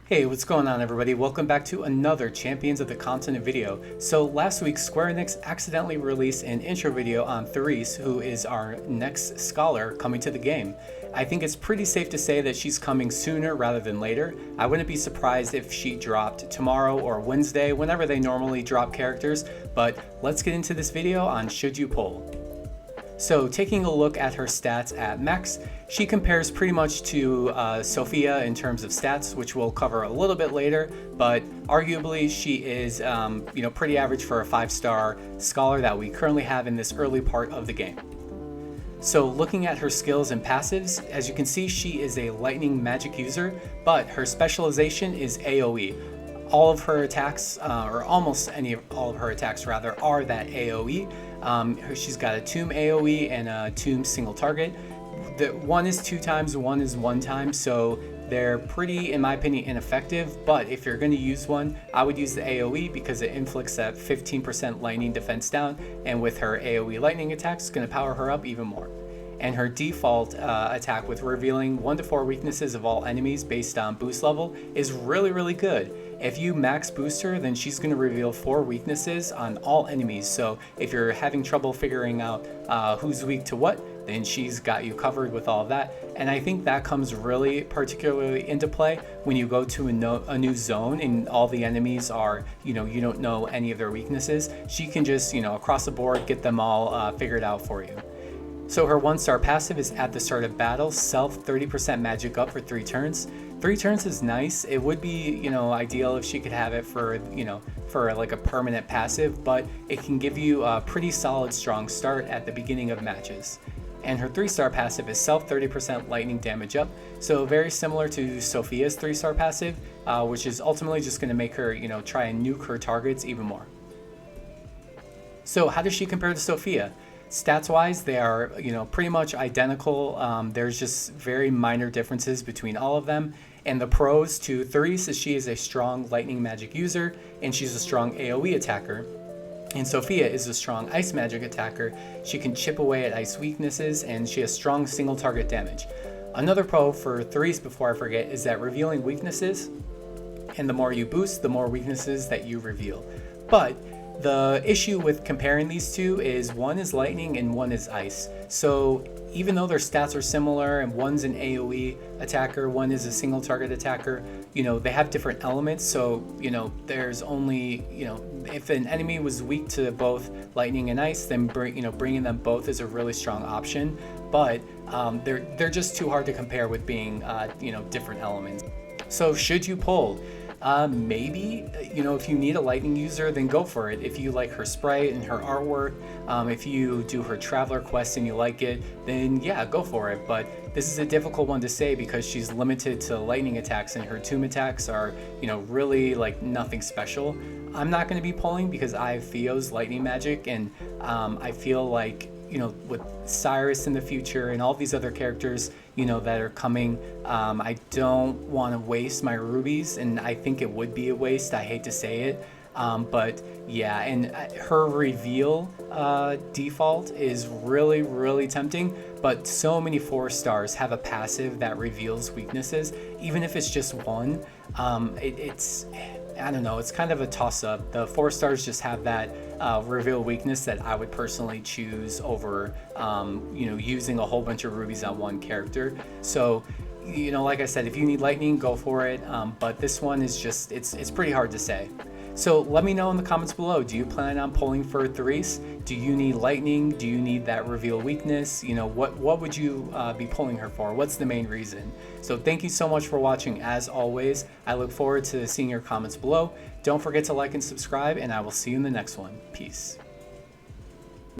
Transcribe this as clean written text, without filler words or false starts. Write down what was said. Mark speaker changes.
Speaker 1: Hey, what's going on everybody? Welcome back to another Champions of the Continent video. So last week Square Enix accidentally released an intro video on Therese, who is our next scholar coming to the game. I think it's pretty safe to say that she's coming sooner rather than later. I wouldn't be surprised if she dropped tomorrow or Wednesday, whenever they normally drop characters, but let's get into this video on Should You Pull. So taking a look at her stats at max, she compares pretty much to Sophia in terms of stats, which we'll cover a little bit later, but arguably she is pretty average for a 5-star scholar that we currently have in this early part of the game. So looking at her skills and passives, as you can see, she is a lightning magic user, but her specialization is AoE. All of her attacks, or almost all of her attacks rather, are that AoE. She's got a tomb AoE and a tomb single target. One is 2 times, one is 1 time, so they're pretty, in my opinion, ineffective. But if you're going to use one, I would use the AoE because it inflicts that 15% lightning defense down, and with her AoE lightning attacks, it's going to power her up even more. And her default attack with revealing 1 to 4 weaknesses of all enemies based on boost level is really good. If you max boost her, then she's going to reveal 4 weaknesses on all enemies. So if you're having trouble figuring out who's weak to what, then she's got you covered with all of that. And I think that comes really particularly into play when you go to a new zone and all the enemies are, you don't know any of their weaknesses. She can just, across the board, get them all figured out for you. So her 1-star passive is at the start of battle, self 30% magic up for 3 turns. 3 turns is nice. It would be, ideal if she could have it for, for like a permanent passive, but it can give you a pretty solid strong start at the beginning of matches. And her 3-star passive is self 30% lightning damage up, so very similar to Sophia's 3-star passive, which is ultimately just going to make her, try and nuke her targets even more. So how does she compare to Sophia? Stats wise, they are pretty much identical. There's just very minor differences between all of them. And the pros to Therese is she is a strong lightning magic user and she's a strong AoE attacker. And Sophia is a strong ice magic attacker. She can chip away at ice weaknesses and she has strong single target damage. Another pro for Therese, before I forget, is that revealing weaknesses, and the more you boost, the more weaknesses that you reveal. But the issue with comparing these two is one is lightning and one is ice. So even though their stats are similar and one's an AoE attacker, one is a single target attacker, they have different elements. So, there's only, if an enemy was weak to both lightning and ice, then bringing them both is a really strong option. But they're just too hard to compare with being, different elements. So should you pull? Maybe, if you need a lightning user, then go for it. If you like her sprite and her artwork, if you do her traveler quest and you like it, then yeah, go for it. But this is a difficult one to say because she's limited to lightning attacks and her tomb attacks are, really like nothing special. I'm not going to be pulling because I have Theo's lightning magic, and I feel like, with Cyrus in the future and all these other characters, that are coming, I don't want to waste my rubies, and I think it would be a waste. I hate to say it, but yeah, and her reveal default is really tempting, but so many 4 stars have a passive that reveals weaknesses, even if it's just one. I don't know, it's kind of a toss-up. The 4 stars just have that reveal weakness that I would personally choose over using a whole bunch of rubies on one character. So like I said, if you need lightning, go for it, but this one is just, it's pretty hard to say. So let me know in the comments below, do you plan on pulling for Therese? Do you need lightning? Do you need that reveal weakness? What would you be pulling her for? What's the main reason? So thank you so much for watching. As always, I look forward to seeing your comments below. Don't forget to like and subscribe, and I will see you in the next one. Peace.